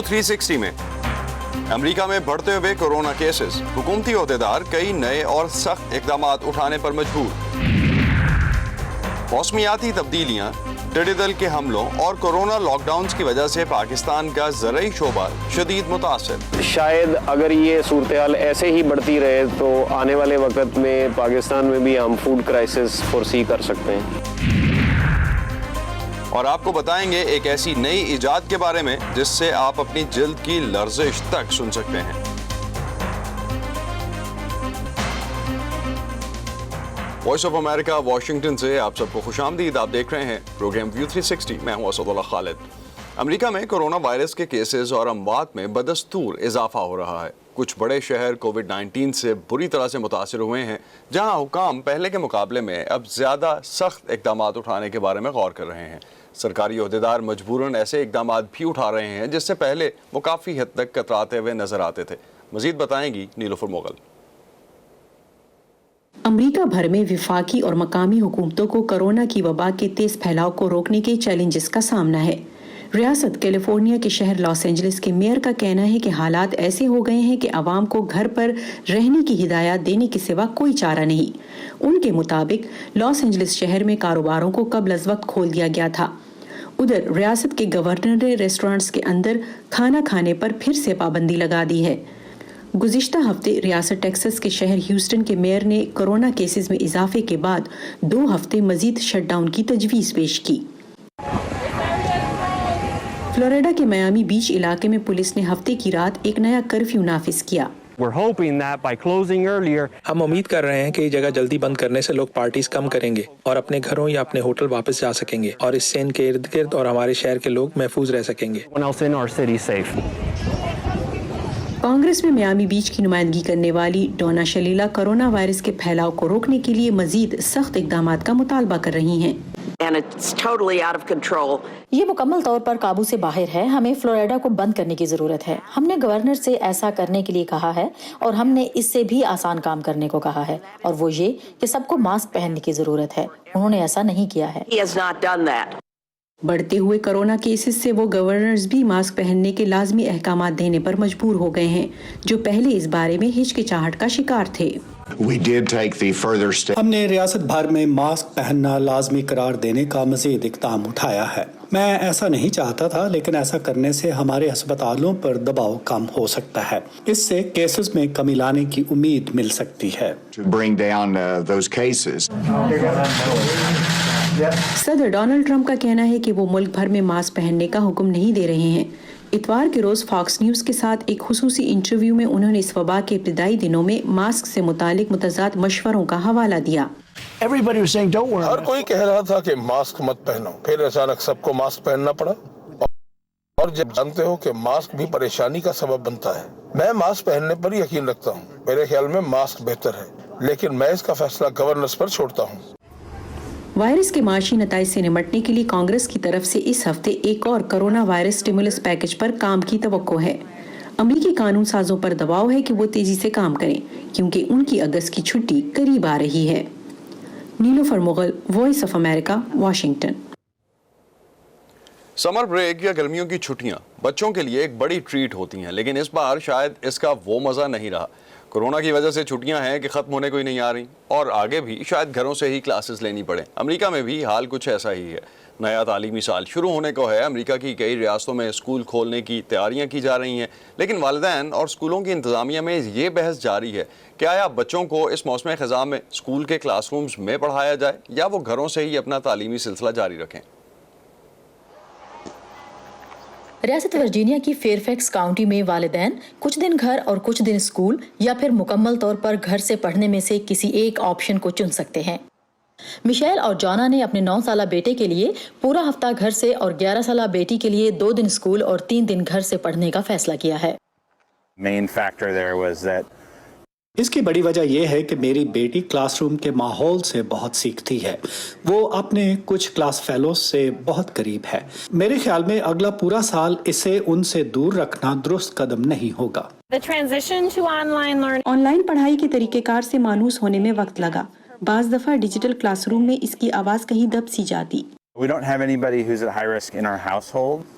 View 360 में America में बढ़ते हुए कोरोना केसेस, हुकूमती ओहदेदार कई नए और सख्त इकदाम उठाने पर मजबूर। मौसमियाती तब्दीलियां, टिड्डी दल के हमलों और कोरोना लॉकडाउन की वजह से पाकिस्तान का ज़राई शोबा शदीद मुतासर। शायद अगर ये सूरत हाल ऐसे ही बढ़ती रहे तो आने वाले वक्त में पाकिस्तान में भी हम फूड क्राइसिस फोरसी कर सकते हैं। और आपको बताएंगे एक ऐसी नई इजाद के बारे में जिससे आप अपनी जिल्द की लर्जिश तक सुन सकते हैं। वॉइस ऑफ अमेरिका वाशिंगटन से आप सबको खुशामदीद। आप देख रहे हैं प्रोग्राम व्यू 360। मैं हूं असदुल्ला खालिद। अमेरिका में कोरोना वायरस के केसेस और अमवात में बदस्तूर इजाफा हो रहा है। कुछ बड़े शहर कोविड-19 से बुरी तरह से मुतासिर हुए हैं, जहां हुकाम पहले के मुकाबले में अब ज़्यादा सख्त इकदाम उठाने के बारे में गौर कर रहे हैं। सरकारी ओहदेदार मजबूरन ऐसे इकदाम भी उठा रहे हैं जिससे पहले वो काफ़ी हद तक कतराते हुए नजर आते थे। मजीद बताएंगी नीलोफर मोगल। अमेरिका भर में विफाकी और मकामी हुकूमतों को कोरोना की वबा के तेज फैलाव को रोकने के चैलेंजेस का सामना है। रियासत कैलिफोर्निया के शहर लॉस एंजलिस के मेयर का कहना है कि हालात ऐसे हो गए हैं कि आवाम को घर पर रहने की हिदायत देने के सिवा कोई चारा नहीं। उनके मुताबिक लॉस एंजलिस शहर में कारोबारों को कबल अज़ वक्त खोल दिया गया था। उधर रियासत के गवर्नर ने रेस्टोरेंट्स के अंदर खाना खाने पर फिर से पाबंदी लगा दी है। गुज़िश्ता हफ्ते रियासत टेक्सास के शहर ह्यूस्टन के मेयर ने कोरोना केसेस में इजाफे के बाद 2 हफ्ते मजीद शटडाउन की तजवीज़ पेश की। फ्लोरिडा के मियामी बीच इलाके में पुलिस ने हफ्ते की रात एक नया कर्फ्यू नाफिज किया। हम उम्मीद कर रहे हैं कि ये जगह जल्दी बंद करने से लोग पार्टीज कम करेंगे और अपने घरों या अपने होटल वापस जा सकेंगे और इससे इनके इर्द गिर्द और हमारे शहर के लोग महफूज रह सकेंगे। कांग्रेस में मियामी बीच की नुमाइंदगी करने वाली डोना शलीला कोरोना वायरस के फैलाव को रोकने के लिए मजीद सख्त इकदाम का मुतालबा कर रही हैं। ये मुकम्मल तौर पर काबू से बाहर है। हमें फ्लोरिडा को बंद करने की जरूरत है। हमने गवर्नर से ऐसा करने के लिए कहा है और हमने इससे भी आसान काम करने को कहा है, और वो ये कि सबको मास्क पहनने की जरूरत है। उन्होंने ऐसा नहीं किया है। बढ़ते हुए कोरोना केसेस से वो गवर्नर्स भी मास्क पहनने के लाजमी अहकामात देने पर मजबूर हो गए हैं, जो पहले इस बारे में हिचकिचाहट का शिकार थे। हमने रियासत भर में मास्क पहनना लाजमी करार देने का मजीद इक़दाम उठाया है। मैं ऐसा नहीं चाहता था, लेकिन ऐसा करने से हमारे अस्पतालों पर दबाव कम हो सकता है। इससे केसेस में कमी लाने की उम्मीद मिल सकती है। सदर डोनाल्ड ट्रंप का कहना है कि वो मुल्क भर में मास्क पहनने का हुक्म नहीं दे रहे हैं। इतवार के रोज फॉक्स न्यूज के साथ एक खुसूसी इंटरव्यू में उन्होंने इस वबा के इब्तिदाई दिनों में मास्क से मुतालिक मुतज़ाद मशवरों का हवाला दिया। हर कोई कह रहा था कि मास्क मत पहनो, फिर अचानक सबको मास्क पहनना पड़ा। और जब जानते हो कि मास्क भी परेशानी का सबब बनता है। मैं मास्क पहनने पर यकीन रखता हूँ। मेरे ख्याल में मास्क बेहतर है, लेकिन मैं इसका फैसला गवर्नर्स पर छोड़ता हूँ। वायरस के माशी नताइज से निपटने के लिए कांग्रेस की तरफ से इस हफ्ते एक और कोरोना वायरस स्टिमुलस पैकेज पर काम की तवक्को है। अमरीकी कानून साजों पर दबाव है कि वो तेजी से काम करें, क्योंकि उनकी अगस्त की छुट्टी करीब आ रही है। Nilofar Mughal, voice of America, Washington. Summer break या गर्मियों की छुट्टियां बच्चों के लिए एक बड़ी ट्रीट होती हैं, लेकिन इस बार शायद इसका वो मज़ा नहीं रहा। कोरोना की वजह से छुट्टियां हैं कि ख़त्म होने को ही नहीं आ रही, और आगे भी शायद घरों से ही क्लासेस लेनी पड़े। अमेरिका में भी हाल कुछ ऐसा ही है। नया तालीमी साल शुरू होने को है। अमेरिका की कई रियासतों में स्कूल खोलने की तैयारियां की जा रही हैं, लेकिन वालिदैन और स्कूलों की इंतज़ामिया में ये बहस जारी है कि आया बच्चों को इस मौसम ख़ज़ा में स्कूल के क्लासरूम्स में पढ़ाया जाए या वो घरों से ही अपना तालीमी सिलसिला जारी रखें। रियासत वर्जीनिया की फेयरफैक्स काउंटी में वालिदैन कुछ दिन घर और कुछ दिन स्कूल या फिर मुकम्मल तौर पर घर से पढ़ने में से किसी एक ऑप्शन को चुन सकते हैं। मिशेल और जॉना ने अपने 9 साला बेटे के लिए पूरा हफ्ता घर से और 11 साला बेटी के लिए 2 दिन स्कूल और 3 दिन घर से पढ़ने का फैसला किया है। इसकी बड़ी वजह यह है कि मेरी बेटी क्लासरूम के माहौल से बहुत सीखती है। वो अपने कुछ क्लास फेलोज से बहुत करीब है। मेरे ख्याल में अगला पूरा साल इसे उनसे दूर रखना दुरुस्त कदम नहीं होगा। ऑनलाइन पढ़ाई के तरीकेकार से मानूस होने में वक्त लगा। बाज़ दफ़ा डिजिटल क्लासरूम में इसकी आवाज़ कहीं दब सी जाती।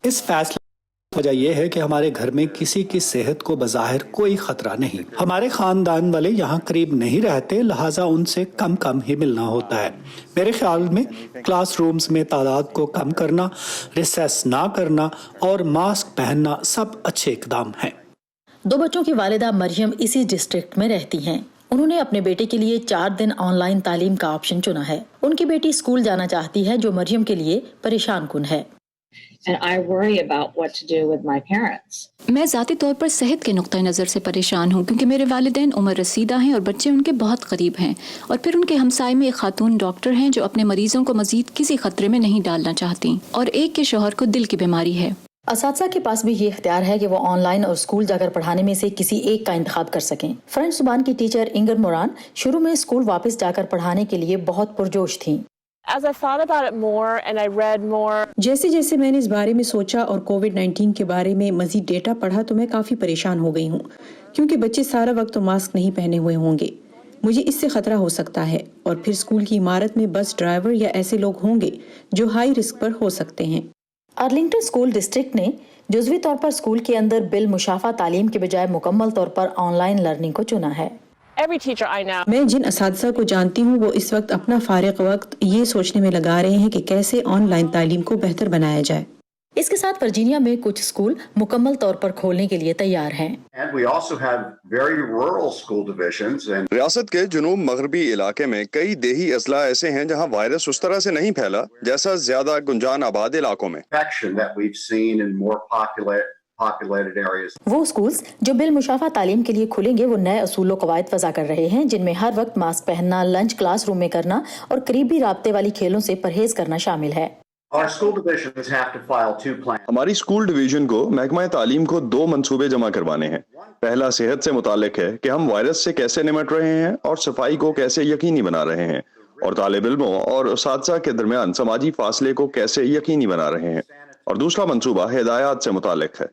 इस फैसले वजह यह है कि हमारे घर में किसी की सेहत को बज़ाहिर कोई खतरा नहीं। हमारे खानदान वाले यहाँ करीब नहीं रहते, लिहाजा उनसे कम ही मिलना होता है। मेरे ख्याल में क्लास रूम्स में तादाद को कम करना, रिसेस ना करना और मास्क पहनना सब अच्छे इकदाम हैं। 2 बच्चों की वालिदा मरियम इसी डिस्ट्रिक्ट में रहती हैं। उन्होंने अपने बेटे के लिए 4 दिन ऑनलाइन तालीम का ऑप्शन चुना है। उनकी बेटी स्कूल जाना चाहती है, जो मरियम के लिए परेशान कुन है। And I worry about what to do with my parents. मैं ज़ाती तौर पर सेहत के नुक्ता नज़र से परेशान हूँ, क्योंकि मेरे वालिदैन उम्र रसीदा हैं और बच्चे उनके बहुत करीब हैं, और फिर उनके हमसाए में एक खातून डॉक्टर हैं जो अपने मरीजों को मजीद किसी खतरे में नहीं डालना चाहती, और एक के शौहर को दिल की बीमारी है। असातिज़ा के पास भी ये इख्तियार है कि वो ऑनलाइन और स्कूल जाकर पढ़ाने में से किसी एक का इंतखाब कर सकें। फ्रेंच ज़ुबान की टीचर इंगर मोरान शुरू में स्कूल वापस जाकर पढ़ाने के लिए बहुत पुरजोश थीं। As I thought about it more and I read more, जैसे जैसे मैंने इस बारे में सोचा और कोविड-19 के बारे में मजीद डेटा पढ़ा तो मैं काफ़ी परेशान हो गई हूँ, क्योंकि बच्चे सारा वक्त तो मास्क नहीं पहने हुए होंगे। मुझे इससे खतरा हो सकता है, और फिर स्कूल की इमारत में बस ड्राइवर या ऐसे लोग होंगे जो हाई रिस्क पर हो सकते हैं। अर्लिंगटन स्कूल डिस्ट्रिक्ट ने जुज़वी तौर पर स्कूल के अंदर बिल मुशाफा तालीम के बजाय मुकम्मल तौर पर ऑनलाइन लर्निंग को चुना है। every teacher I know, मैं जिन असातिज़ा को जानती हूँ वो इस वक्त अपना फारिग वक्त ये सोचने में लगा रहे हैं कि कैसे ऑनलाइन तालीम को बेहतर बनाया जाए। इसके साथ वर्जीनिया में कुछ स्कूल मुकम्मल तौर पर खोलने के लिए तैयार हैं। And we also have very rural school divisions and रियासत के जुनूब मगरबी इलाके में कई देही अजला ऐसे हैं जहां वायरस उस तरह से नहीं फैला जैसा ज्यादा गुंजान आबाद इलाकों में। infection that we've seen in more populated areas. वो स्कूल्स जो बिल मुशाफा तालीम के लिए खुलेंगे वो नए असूल कवायद वज़ा कर रहे हैं, जिनमें हर वक्त मास्क पहनना, लंच क्लास रूम में करना और करीबी राब्ते वाली खेलों से परहेज करना शामिल है। Our school divisions have to file 2 plans. हमारी स्कूल डिवीजन को महकमा तालीम को 2 मंसूबे जमा करवाने हैं। पहला सेहत से मुतालिक है कि हम वायरस से कैसे निमट रहे हैं और सफाई को कैसे यकीनी बना रहे हैं, और तालिब इल्मों और असातिज़ा के दरमियान समाजी फासले को कैसे यकीनी बना रहे हैं, और दूसरा मंसूबा हिदायत से मुतालिक है।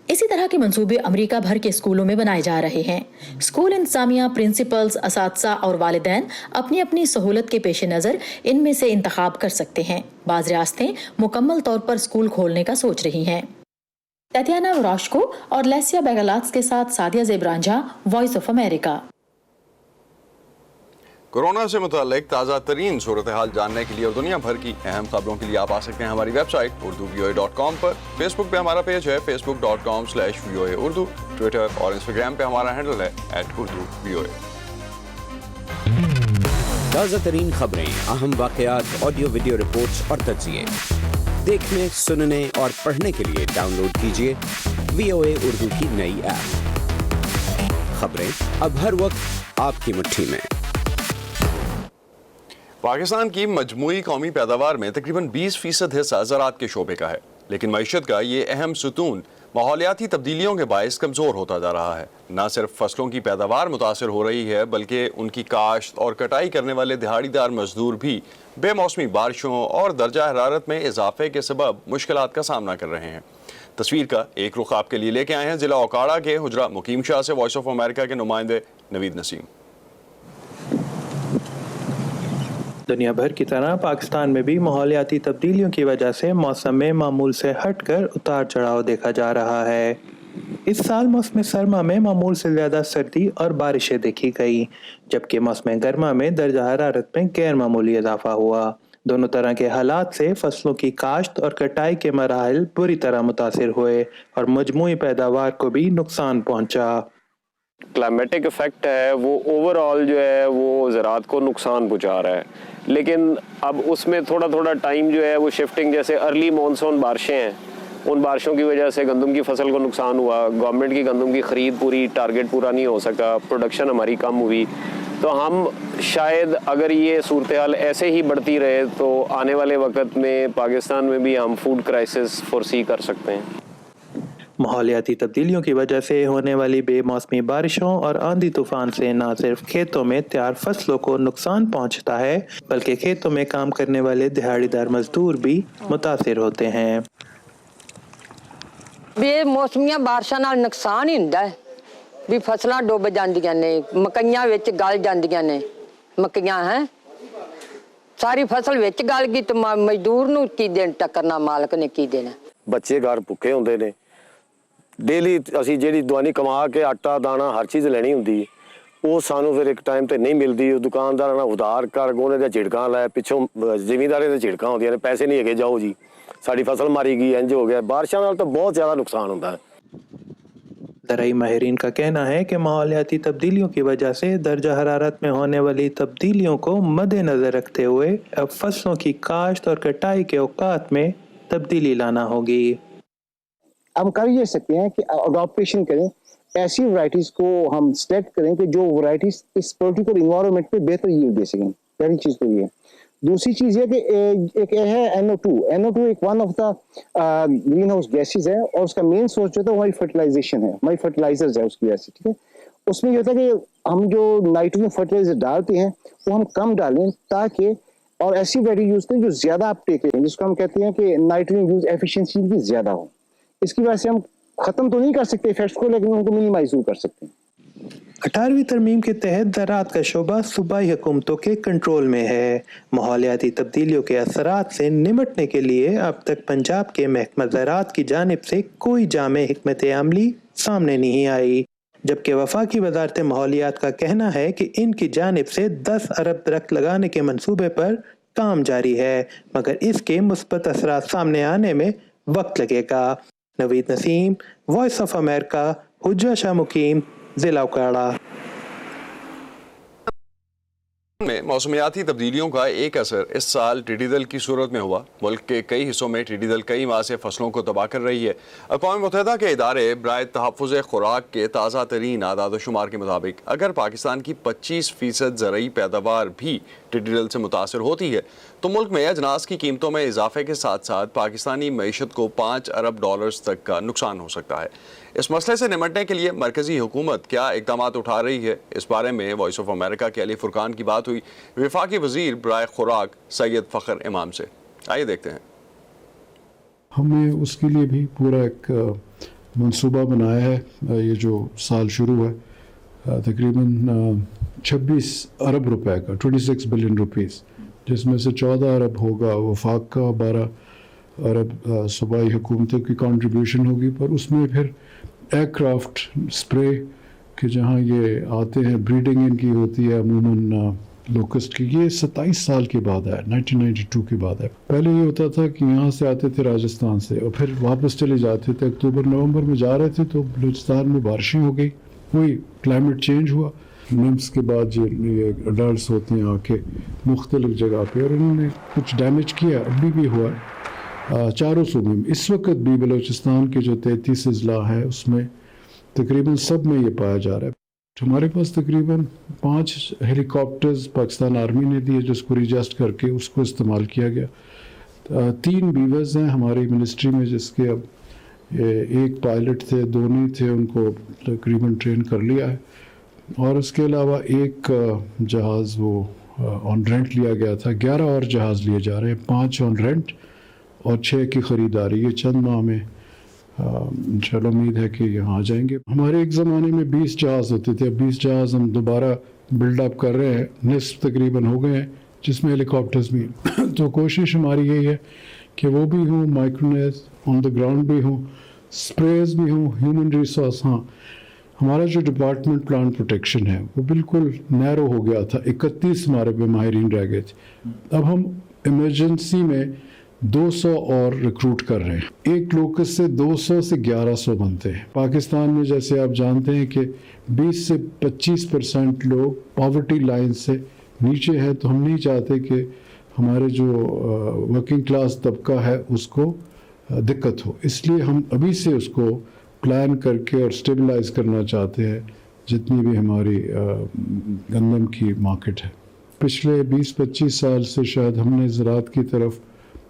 इसी तरह के मंसूबे अमेरिका भर के स्कूलों में बनाए जा रहे हैं। स्कूल इंतजामिया, प्रिंसिपल्स, असातिज़ा और वालिदैन अपनी अपनी सहूलत के पेश नज़र इनमें से इंतखाब कर सकते हैं। बाज़ रियासतें मुकम्मल तौर पर स्कूल खोलने का सोच रही हैं। ततियाना वराशको और लेसिया बेगलात्स के साथ सादिया ज़ेबरांझा, वॉइस ऑफ अमेरिका। कोरोना से मुतालिक ताज़ा तरीन सूरत हाल जानने के लिए और दुनिया भर की अहम खबरों के लिए आप आ सकते हैं हमारी वेबसाइट urduvoa.com पर। फेसबुक पे हमारा पेज है facebook.com/voa urdu। ट्विटर और इंस्टाग्राम पे हमारा हैंडल है @urduvoa। ताज़ा तरीन खबरें, अहम वाक़यात, ऑडियो वीडियो रिपोर्ट्स और तज्ज़िये देखने, सुनने और पढ़ने के लिए डाउनलोड कीजिए VOA उर्दू की नई ऐप। खबरें अब हर वक्त आपकी मुट्ठी में। पाकिस्तान की मजमूई कौमी पैदावार में तकरीबन 20% हिस्सा ज़राअत के शोबे का है, लेकिन मईशत का ये अहम सुतून माहौलियाती तब्दीलियों के बायस कमज़ोर होता जा रहा है। न सिर्फ फसलों की पैदावार मुतासर हो रही है, बल्कि उनकी काश्त और कटाई करने वाले दिहाड़ीदार मजदूर भी बेमौसमी बारिशों और दर्जा हरारत में इजाफे के सबब मुश्किलात का सामना कर रहे हैं। तस्वीर का एक रुख आपके लिए लेके आए हैं ज़िला ओकाड़ा के हुजरा मुकीम शाह से वॉइस ऑफ अमेरिका के नुमाइंदे नवीद नसीम। दुनिया भर की तरह पाकिस्तान में भी माहौलियाती तब्दीलियों की वजह से मौसम में मामूल से हटकर उतार चढ़ाव देखा जा रहा है। इस साल मौसम सरमा में मामूल से ज़्यादा सर्दी और बारिशें देखी गई, जबकि मौसम गर्मा में दर्जा हरारत में गैर मामूली इजाफा हुआ। दोनों तरह के हालात से फसलों की काश्त और कटाई के मराहल बुरी तरह मुतासिर हुए और मजमूई पैदावार को भी नुकसान पहुंचा। क्लाइमेटिक इफेक्ट है वो ओवरऑल जो है वो ज़राअत को नुकसान पहुंचा रहा है, लेकिन अब उसमें थोड़ा थोड़ा टाइम जो है वो शिफ्टिंग, जैसे अर्ली मॉनसून बारिशें हैं, उन बारिशों की वजह से गंदम की फसल को नुकसान हुआ। गवर्नमेंट की गंदम की ख़रीद पूरी टारगेट पूरा नहीं हो सका, प्रोडक्शन हमारी कम हुई। तो हम शायद अगर ये सूरत हाल ऐसे ही बढ़ती रहे तो आने वाले वक्त में पाकिस्तान में भी हम फूड क्राइसिस फोरसी कर सकते हैं। माहौलियाती तब्दीलियों की वजह से होने वाली बेमौसमी बारिशों और आंधी तूफान से न सिर्फ खेतों में तैयार फसलों को नुकसान पहुंचता है, बल्कि खेतों में काम करने वाले दिहाड़ीदार मजदूर भी मुतासिर होते हैं। बेमौसमियां बारिशां नाल नुकसान ही हुंदा है भी फसलां डुੱਬ ਜਾਂਦੀਆਂ ਨੇ, ਮਕਈਆਂ ਵਿੱਚ ਗਲ ਜਾਂਦੀਆਂ ਨੇ। ਮਕਈਆਂ ਹੈ ਸਾਰੀ ਫਸਲ ਵਿੱਚ ਗਲ ਗਈ ਤੇ ਮਜ਼ਦੂਰ ਨੂੰ ਕੀ ਦੇਣ, ਟੱਕਰਨਾ ਮਾਲਕ ਨੇ ਕੀ ਦੇਣਾ। ਬੱਚੇ ਘਰ ਭੁੱਖੇ ਹੁੰਦੇ ਨੇ, ਡੇਲੀ ਅਸੀਂ ਜਿਹੜੀ ਦਵਾਨੀ ਕਮਾ ਕੇ ਆਟਾ ਦਾਣਾ ਹਰ ਚੀਜ਼ ਲੈਣੀ ਹੁੰਦੀ ਉਹ ਸਾਨੂੰ ਫਿਰ ਇੱਕ ਟਾਈਮ ਤੇ ਨਹੀਂ ਮਿਲਦੀ। ਉਹ ਦੁਕਾਨਦਾਰਾਂ ਨਾਲ ਉਧਾਰ ਕਰ ਉਹਨੇ ਦੀਆਂ ਝਿੜਕਾਂ ਲੈ, ਪਿੱਛੋਂ ਜ਼ਿਮੀਂਦਾਰਾਂ ਦੇ ਝਿੜਕਾਂ ਹੁੰਦੀਆਂ ਨੇ, ਪੈਸੇ ਨਹੀਂ ਹੈਗੇ ਜਾਓ ਜੀ, ਸਾਡੀ ਫਸਲ ਮਾਰੀ ਗਈ, ਇੰਜ ਹੋ ਗਿਆ। ਬਾਰਿਸ਼ਾਂ ਨਾਲ ਤਾਂ ਬਹੁਤ ਜ਼ਿਆਦਾ ਨੁਕਸਾਨ ਹੁੰਦਾ है। ज़राई माहिरीन का कहना है कि माहौलियाती तब्दीलियों की वजह से दर्जा हरारत में होने वाली तब्दीलियों को मद्देनज़र रखते हुए अब फसलों की काश्त और कटाई के औकात में तब्दीली लाना होगी। हम कर ये सकते हैं कि अडॉप्टेशन करें, ऐसी वैरायटीज़ को हम सिलेक्ट करें कि जो वैरायटीज़ इस पर्टिकुलर इन्वायरमेंट में बेहतर यील्ड दे सकें। पहली चीज़ तो ये है। दूसरी चीज़ ये कि एक है NO2 एक one of the green house gases है और उसका मेन सोर्स जो है हमारी फर्टिलाइजेशन है, हमारी फर्टिलाइजर्स है उसकी वजह से, ठीक है। उसमें ये होता है कि हम जो नाइट्रोजन फर्टिलाइजर डालते हैं वो हम कम डालें ताकि, और ऐसी वैरायटी यूज़ करें जो ज़्यादा अपटेक करें, जिसको हम कहते हैं कि नाइट्रोजन यूज एफिशिएंसी भी ज़्यादा हो। इसकी वजह से हम ख़त्म तो नहीं कर सकते इफेक्ट्स को, लेकिन उनको मिनिमाइज जरूर कर सकते हैं। 18वीं तरमीम के तहत ज़राअत का शोबा सूबाई हुकूमतों के कंट्रोल में है। माहौलियाती तब्दीलियों के असरात से निमटने के लिए अब तक पंजाब के महकमा ज़राअत की जानिब से कोई जामे हिकमत अमली सामने नहीं आई, जबकि वफाकी वज़ारत माहौलियात का कहना है कि इनकी जानिब से 10 अरब दरख्त लगाने के मंसूबे पर काम जारी है, मगर इसके मुस्बत असरात सामने आने में वक्त लगेगा। Naveed Naseem, voice of America, Hujra Shah Muqeem, जिला उकाड़ा। में मौसमियाती तब्दीलियों का एक असर इस साल टिड्डी दल की सूरत में हुआ। मुल्क के कई हिस्सों में टिड्डी दल कई माह से फसलों को तबाह कर रही है। अक़वाम मुत्तहिदा के इदारे बराए तहफ़्फ़ुज़ खुराक के ताज़ा तरीन आदाद शुमार के मुताबिक अगर पाकिस्तान की 25% ज़रई पैदावार भी टिड्डी दल से मुतासर होती है तो मुल्क में अजनास की कीमतों में इजाफे के साथ साथ पाकिस्तानी मईशत को $5 अरब तक का नुकसान हो सकता है। इस मसले से निमटने के लिए मरकज़ी हुकूमत क्या इक़दाम उठा रही है, इस बारे में वॉइस ऑफ अमेरिका के अली फुरकान की बात हुई वफाकी वज़ीर बराए खुराक सैयद फ़खर इमाम से। आइए देखते हैं। हमने उसके लिए भी पूरा एक मंसूबा बनाया है। ये जो साल शुरू है तकरीबन 26 अरब रुपए का, 26 बिलियन रुपीस, जिसमें से 14 अरब होगा वफाक का, 12 अरब सूबाई हुकूमतों की कंट्रीब्यूशन होगी। पर उसमें फिर एयरक्राफ्ट स्प्रे के जहाँ ये आते हैं, ब्रीडिंग इनकी होती है अमूमन लोकस्ट की, ये 27 साल के बाद है, 1992 के बाद है। पहले ये होता था कि यहाँ से आते थे राजस्थान से और फिर वापस चले जाते थे। अक्टूबर नवंबर में जा रहे थे तो बलूचिस्तान में बारिशें हो गई, कोई क्लाइमेट चेंज हुआ। निम्स के बाद ये अडल्ट होते हैं आके मुख्तलिफ जगह पे और उन्होंने कुछ डैमेज किया, अभी भी हुआ चारों सूबों में। इस वक्त भी बलूचिस्तान के जो 33 अजला है उसमें तकरीबन सब में ये पाया जा रहा है। हमारे पास तकरीबन 5 हेलीकॉप्टर्स पाकिस्तान आर्मी ने दिए जिसको रिजस्ट करके उसको इस्तेमाल किया गया। 3 बीवर्स हैं हमारी मिनिस्ट्री में जिसके अब एक पायलट थे, 2 नहीं थे, उनको तकरीबन ट्रेन कर लिया है। और उसके अलावा एक जहाज़ वो ऑन रेंट लिया गया था। 11 और जहाज़ लिए जा रहे हैं, 5 ऑन रेंट और 6 की ख़रीदारी। ये चंद माह में इंशाल्लाह उम्मीद है कि यहाँ आ जाएंगे। हमारे एक ज़माने में 20 जहाज़ होते थे, अब 20 जहाज़ हम दोबारा बिल्डअप कर रहे हैं, निस्फ तकरीबन हो गए हैं, जिसमें हेलीकॉप्टर्स भी तो कोशिश हमारी यही है कि वो भी हों, माइक्रोनेस ऑन द ग्राउंड भी हों, स्प्रेज भी हों, ह्यूमन रिसोर्स। हाँ, हमारा जो डिपार्टमेंट प्लांट प्रोटेक्शन है वो बिल्कुल नैरो हो गया था, 31 हमारे पे माहिरीन रह गए थे। अब हम इमरजेंसी में 200 और रिक्रूट कर रहे हैं। एक लोकस से 200 से 1100 बनते हैं। पाकिस्तान में जैसे आप जानते हैं कि 20 से 25% लोग पॉवर्टी लाइन से नीचे है, तो हम नहीं चाहते कि हमारे जो वर्किंग क्लास तबका है उसको दिक्कत हो, इसलिए हम अभी से उसको प्लान करके और स्टेबलाइज करना चाहते हैं जितनी भी हमारी गंदम की मार्केट है। पिछले 20-25 साल से शायद हमने ज़राअत की तरफ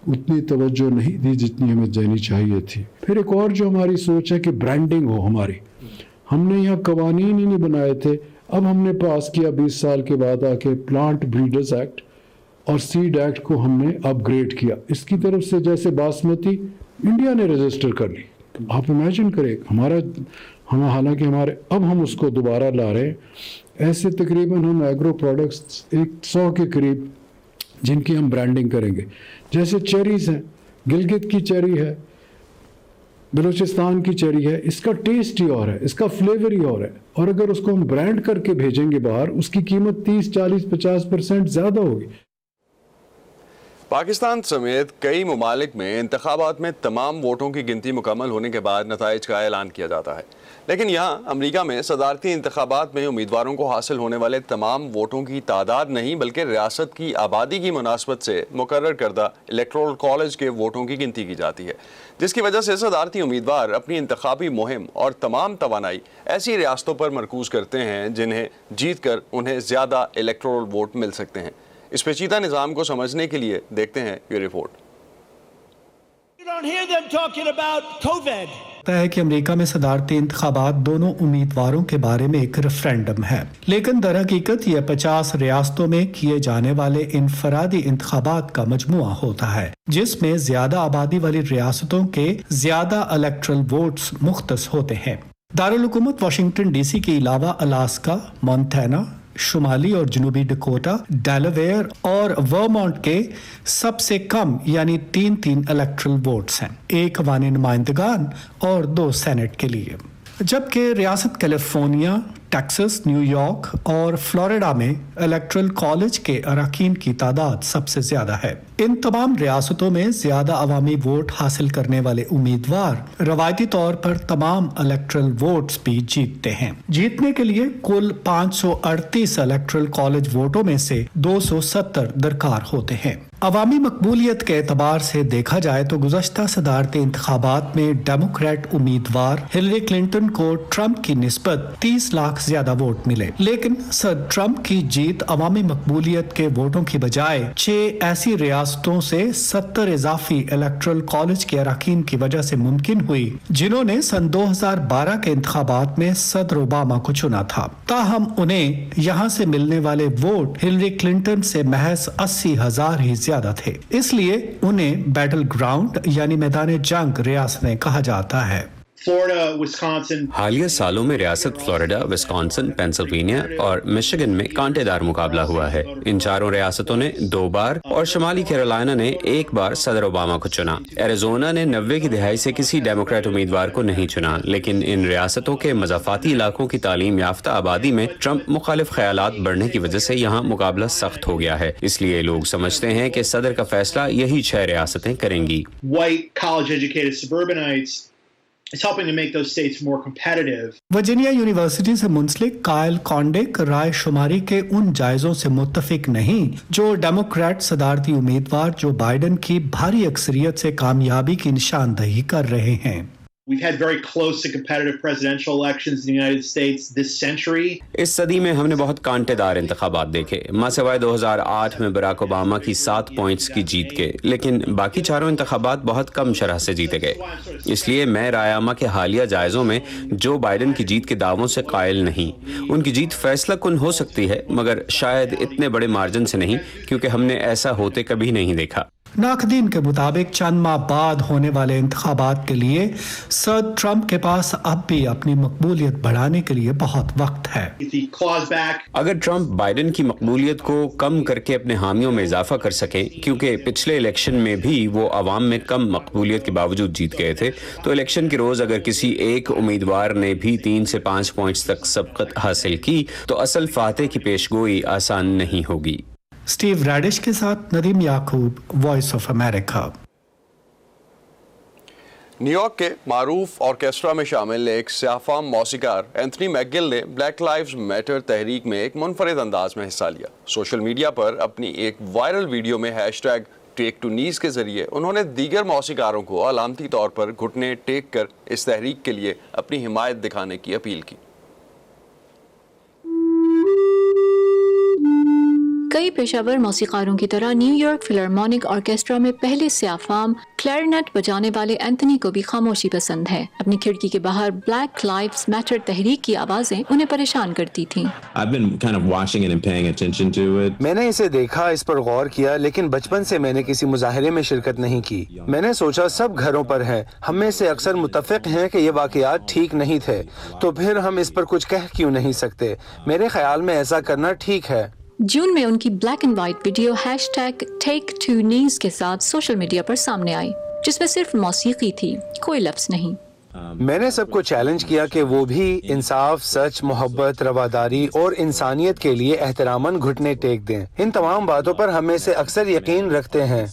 उतनी तवज्जो नहीं दी जितनी हमें देनी चाहिए थी। फिर एक और जो हमारी सोच है कि ब्रांडिंग हो हमारी। हमने यहाँ कवानीन ही नहीं बनाए थे, अब हमने पास किया 20 साल के बाद आके प्लांट ब्रीडर्स एक्ट और सीड एक्ट को हमने अपग्रेड किया। इसकी तरफ से जैसे बासमती इंडिया ने रजिस्टर कर ली। आप इमेजिन करें हम हालांकि हमारे अब हम उसको दोबारा ला रहे हैं। ऐसे तकरीबन हम एग्रो प्रोडक्ट्स 100 के करीब जिनकी हम ब्रांडिंग करेंगे। जैसे चेरीज़ हैं, गिलगित की चेरी है, بلوچستان کی چیری ہے، اس کا ٹیسٹ ہی اور ہے، اس کا فلیور ہی اور ہے، اور اگر اس کو ہم برانڈ کر کے بھیجیں گے باہر، اس کی قیمت 30, 40, 50% زیادہ ہوگی۔ پاکستان سمیت کئی ممالک میں انتخابات میں تمام ووٹوں کی گنتی مکمل ہونے کے بعد نتائج کا اعلان کیا جاتا ہے، لیکن یہاں امریکہ میں صدارتی انتخابات میں امیدواروں کو حاصل ہونے والے تمام ووٹوں کی تعداد نہیں بلکہ ریاست کی آبادی کی مناسبت سے مقرر کردہ الیکٹورل کالج کے ووٹوں کی گنتی کی جاتی ہے، جس کی وجہ سے صدارتی امیدوار اپنی انتخابی مہم اور تمام توانائی ایسی ریاستوں پر مرکوز کرتے ہیں جنہیں جیت کر انہیں زیادہ الیکٹورل ووٹ مل سکتے ہیں۔ اس پیچیدہ نظام کو سمجھنے کے لیے دیکھتے ہیں یہ رپورٹ۔ ہے کہ امریکہ میں صدارتی انتخابات دونوں امیدواروں کے بارے میں ایک ریفرینڈم ہے، لیکن در حقیقت یہ 50 ریاستوں میں کیے جانے والے انفرادی انتخابات کا مجموعہ ہوتا ہے، جس میں زیادہ آبادی والی ریاستوں کے زیادہ الیکٹرل ووٹس مختص ہوتے ہیں۔ دارالحکومت واشنگٹن ڈی سی کے علاوہ الاسکا، مونٹانا، شمالی اور جنوبی ڈکوٹا، ڈیلاویئر اور ورمونٹ کے سب سے کم یعنی 3 الیکٹرل ووٹس ہیں، 1 عوامی نمائندگان اور 2 سینٹ کے لیے، جبکہ ریاست کیلیفورنیا، ٹیکساس، نیو یارک اور فلوریڈا میں الیکٹرل کالج کے اراکین کی تعداد سب سے زیادہ ہے۔ ان تمام ریاستوں میں زیادہ عوامی ووٹ حاصل کرنے والے امیدوار روایتی طور پر تمام الیکٹرل ووٹس بھی جیتتے ہیں۔ جیتنے کے لیے کل 538 الیکٹرل کالج ووٹوں میں سے 270 درکار ہوتے ہیں۔ عوامی مقبولیت کے اعتبار سے دیکھا جائے تو گزشتہ صدارتی انتخابات میں ڈیموکریٹ امیدوار ہلری کلنٹن کو ٹرمپ کی نسبت 30 لاکھ زیادہ ووٹ ملے، لیکن صدر ٹرمپ کی جیت عوامی مقبولیت کے ووٹوں کی بجائے 6 ایسی ریاستوں سے 70 اضافی الیکٹرل کالج کے اراکین کی وجہ سے ممکن ہوئی جنہوں نے سن 2012 کے انتخابات میں صدر اوباما کو چنا تھا۔ تاہم انہیں یہاں سے ملنے والے ووٹ ہلری کلنٹن سے محض 80,000 ہی زیادہ تھے، اس لیے انہیں بیٹل گراؤنڈ یعنی میدان جنگ ریاستیں کہا جاتا ہے۔ حالیہ سالوں میں ریاست فلوریڈا، وسکانسن، پینسلوینیا اور میشیگن میں کانٹے دار مقابلہ ہوا ہے۔ ان چاروں ریاستوں نے 2 بار اور شمالی کیرولائنا نے 1 بار صدر اوباما کو چنا۔ ایریزونا نے 90 کی دہائی سے کسی ڈیموکریٹ امیدوار کو نہیں چنا، لیکن ان ریاستوں کے مضافاتی علاقوں کی تعلیم یافتہ آبادی میں ٹرمپ مخالف خیالات بڑھنے کی وجہ سے یہاں مقابلہ سخت ہو گیا ہے، اس لیے لوگ سمجھتے ہیں کہ صدر کا فیصلہ یہی 6 ریاستیں کریں گی۔ ورجینیا یونیورسٹی سے منسلک کائل کانڈیک رائے شماری کے ان جائزوں سے متفق نہیں جو ڈیموکریٹ صدارتی امیدوار جو بائیڈن کی بھاری اکثریت سے کامیابی کی نشاندہی کر رہے ہیں۔ اس صدی میں ہم نے بہت کانٹے دار انتخابات دیکھے، ماں سوائے 2008 میں براک اوباما کی 7 پوائنٹس کی جیت کے، لیکن باقی چاروں انتخابات بہت کم شرح سے جیتے گئے۔ اس لیے میں رائے عامہ کے حالیہ جائزوں میں جو بائیڈن کی جیت کے دعووں سے قائل نہیں۔ ان کی جیت فیصلہ کن ہو سکتی ہے مگر شاید اتنے بڑے مارجن سے نہیں، کیونکہ ہم نے ایسا ہوتے کبھی نہیں دیکھا۔ ناقدین کے مطابق چند ماہ بعد ہونے والے انتخابات کے لیے صدر ٹرمپ کے پاس اب بھی اپنی مقبولیت بڑھانے کے لیے بہت وقت ہے۔ اگر ٹرمپ بائیڈن کی مقبولیت کو کم کر کے اپنے حامیوں میں اضافہ کر سکیں، کیونکہ پچھلے الیکشن میں بھی وہ عوام میں کم مقبولیت کے باوجود جیت گئے تھے، تو الیکشن کے روز اگر کسی ایک امیدوار نے بھی 3 سے 5 پوائنٹس تک سبقت حاصل کی تو اصل فاتح کی پیشگوئی آسان نہیں ہوگی۔ سٹیو ریڈش کے ساتھ Nadeem Yaqoob, voice of America. New York کے معروف آرکیسٹرا میں شامل ایک سیاہ فام موسیقار اینتھنی میک گل نے بلیک لائیوز میٹر تحریک میں ایک منفرد انداز میں حصہ لیا۔ سوشل میڈیا پر اپنی ایک وائرل ویڈیو میں #TakeToKnees کے ذریعے انہوں نے دیگر موسیقاروں کو علامتی طور پر گھٹنے ٹیک کر اس تحریک کے لیے اپنی حمایت دکھانے کی اپیل کی۔ کئی پیشہ ور موسیقاروں کی طرح نیو یارک فلارمونک آرکیسٹرا میں پہلے سیاہ فام کلیرنیٹ بجانے والے اینتھنی کو بھی خاموشی پسند ہے۔ اپنی کھڑکی کے باہر بلیک لائیوز میٹر تحریک کی آوازیں انہیں پریشان کرتی تھیں۔ میں نے اسے دیکھا، اس پر غور کیا، لیکن بچپن سے میں نے کسی مظاہرے میں شرکت نہیں کی۔ میں نے سوچا سب گھروں پر ہے، ہم میں سے اکثر متفق ہیں کہ یہ واقعات ٹھیک نہیں تھے، تو پھر ہم اس پر کچھ کہہ کیوں نہیں سکتے؟ میرے خیال میں ایسا کرنا ٹھیک ہے۔ جون میں ان کی black and white video #TakeToKnees کے ساتھ سوشل میڈیا پر سامنے آئی۔ جس میں صرف موسیقی تھی، کوئی لفظ نہیں۔ میں نے سب کو چیلنج کیا کہ وہ بھی انصاف، سچ، محبت، رواداری اور انسانیت کے لیے احتراماً گھٹنے ٹیک دیں۔ ان تمام باتوں پر ہم میں سے اکثر یقین رکھتے ہیں۔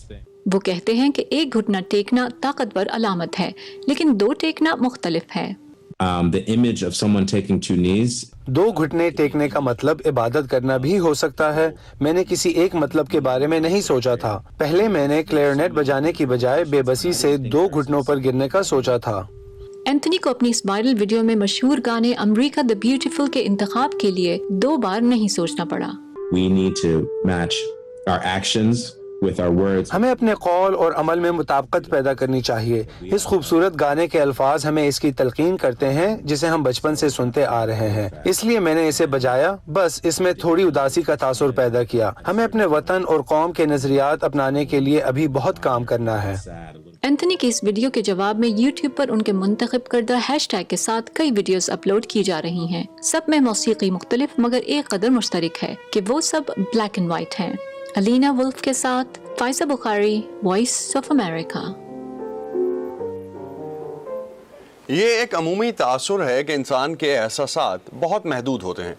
وہ کہتے ہیں کہ ایک گھٹنا ٹیکنا طاقتور علامت ہے، لیکن دو ٹیکنا مختلف ہے۔ The image of someone taking 2 knees. دو گھٹنے ٹیکنے کا مطلب عبادت کرنا بھی ہو سکتا ہے۔ میں نے کسی ایک مطلب کے بارے میں نہیں سوچا تھا۔ پہلے میں نے کلیرنیٹ بجانے کی بجائے بے بسی سے 2 گھٹنوں پر گرنے کا سوچا تھا۔ اینتھنی کو اپنی اس وائرل ویڈیو میں مشہور گانے امریکہ دی بیوٹیفل کے انتخاب کے لیے 2 بار نہیں سوچنا پڑا۔ We need to match our actions with our words. ہمیں اپنے قول اور عمل میں مطابقت پیدا کرنی چاہیے۔ اس خوبصورت گانے کے الفاظ ہمیں اس کی تلقین کرتے ہیں جسے ہم بچپن سے سنتے آ رہے ہیں، اس لیے میں نے اسے بجایا۔ بس اس میں تھوڑی اداسی کا تاثر پیدا کیا۔ ہمیں اپنے وطن اور قوم کے نظریات اپنانے کے لیے ابھی بہت کام کرنا ہے۔ اینتھنی کی اس ویڈیو کے جواب میں یوٹیوب پر ان کے منتخب کردہ ہیش ٹیگ کے ساتھ کئی ویڈیوز اپلوڈ کی جا رہی ہیں۔ سب میں موسیقی مختلف مگر ایک قدر مشترک ہے کہ وہ سب بلیک اینڈ وائٹ ہیں۔ الینا ولف کے ساتھ فائزہ بخاری، وائس آف امریکہ۔ یہ ایک عمومی تاثر ہے کہ انسان کے احساسات بہت محدود ہوتے ہیں۔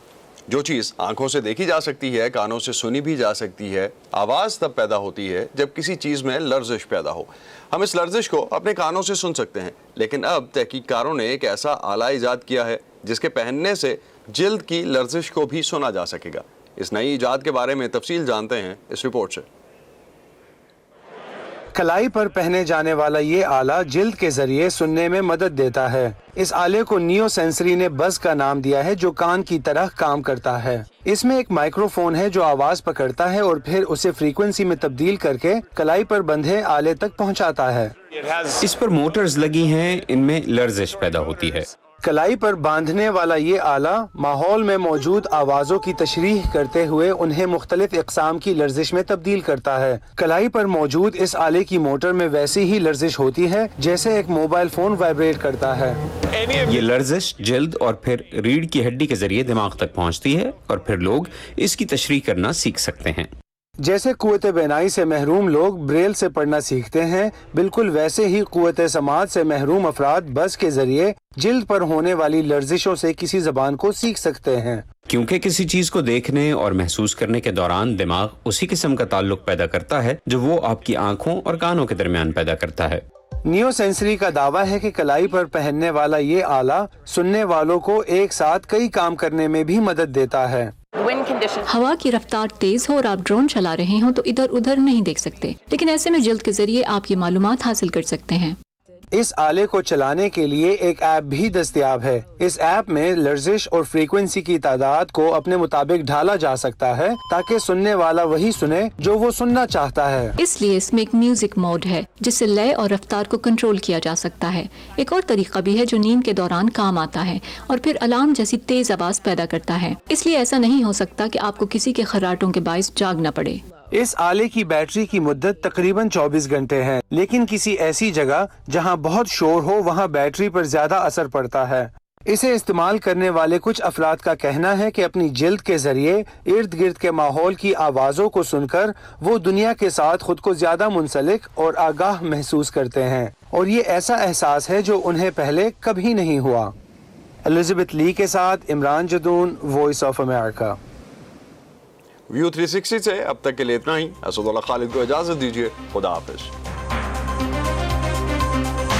جو چیز آنکھوں سے دیکھی جا سکتی ہے، کانوں سے سنی بھی جا سکتی ہے، آواز تب پیدا ہوتی ہے جب کسی چیز میں لرزش پیدا ہو۔ ہم اس لرزش کو اپنے کانوں سے سن سکتے ہیں، لیکن اب تحقیق کاروں نے ایک ایسا آلہ ایجاد کیا ہے جس کے پہننے سے جلد کی لرزش کو بھی سنا جا سکے گا۔ اس نئی ایجاد کے بارے میں تفصیل جانتے ہیں اس رپورٹ سے۔ کلائی پر پہنے جانے والا یہ آلہ جلد کے ذریعے سننے میں مدد دیتا ہے۔ اس آلے کو نیو سینسری نے بز کا نام دیا ہے، جو کان کی طرح کام کرتا ہے۔ اس میں ایک مائکرو فون ہے جو آواز پکڑتا ہے اور پھر اسے فریکوینسی میں تبدیل کر کے کلائی پر بندھے آلے تک پہنچاتا ہے۔ اس پر موٹرز لگی ہیں، ان میں لرزش پیدا ہوتی ہے۔ کلائی پر باندھنے والا یہ آلہ ماحول میں موجود آوازوں کی تشریح کرتے ہوئے انہیں مختلف اقسام کی لرزش میں تبدیل کرتا ہے۔ کلائی پر موجود اس آلے کی موٹر میں ویسی ہی لرزش ہوتی ہے جیسے ایک موبائل فون وائبریٹ کرتا ہے۔ یہ لرزش جلد اور پھر ریڑھ کی ہڈی کے ذریعے دماغ تک پہنچتی ہے اور پھر لوگ اس کی تشریح کرنا سیکھ سکتے ہیں۔ جیسے قوت بینائی سے محروم لوگ بریل سے پڑھنا سیکھتے ہیں، بالکل ویسے ہی قوت سماعت سے محروم افراد بز کے ذریعے جلد پر ہونے والی لرزشوں سے کسی زبان کو سیکھ سکتے ہیں۔ کیونکہ کسی چیز کو دیکھنے اور محسوس کرنے کے دوران دماغ اسی قسم کا تعلق پیدا کرتا ہے جو وہ آپ کی آنکھوں اور کانوں کے درمیان پیدا کرتا ہے۔ نیو سینسری کا دعویٰ ہے کہ کلائی پر پہننے والا یہ آلہ سننے والوں کو ایک ساتھ کئی کام کرنے میں بھی مدد دیتا ہے۔ ہوا کی رفتار تیز ہو اور آپ ڈرون چلا رہے ہوں تو ادھر ادھر نہیں دیکھ سکتے، لیکن ایسے میں جلد کے ذریعے آپ یہ معلومات حاصل کر سکتے ہیں۔ اس آلے کو چلانے کے لیے ایک ایپ بھی دستیاب ہے۔ اس ایپ میں لرزش اور فریکوینسی کی تعداد کو اپنے مطابق ڈھالا جا سکتا ہے تاکہ سننے والا وہی سنے جو وہ سننا چاہتا ہے۔ اس لیے اس میں ایک میوزک موڈ ہے جس سے لے اور رفتار کو کنٹرول کیا جا سکتا ہے۔ ایک اور طریقہ بھی ہے جو نیند کے دوران کام آتا ہے اور پھر الارم جیسی تیز آواز پیدا کرتا ہے۔ اس لیے ایسا نہیں ہو سکتا کہ آپ کو کسی کے خراٹوں کے باعث جاگنا پڑے۔ اس آلے کی بیٹری کی مدت تقریباً 24 گھنٹے ہے، لیکن کسی ایسی جگہ جہاں بہت شور ہو وہاں بیٹری پر زیادہ اثر پڑتا ہے۔ اسے استعمال کرنے والے کچھ افراد کا کہنا ہے کہ اپنی جلد کے ذریعے ارد گرد کے ماحول کی آوازوں کو سن کر وہ دنیا کے ساتھ خود کو زیادہ منسلک اور آگاہ محسوس کرتے ہیں، اور یہ ایسا احساس ہے جو انہیں پہلے کبھی نہیں ہوا۔ الزبتھ لی کے ساتھ Imran Jadoon, voice of America. View 360 سے اب تک کے لیے اتنا ہی۔ اسد اللہ خالد کو اجازت دیجیے، خدا حافظ۔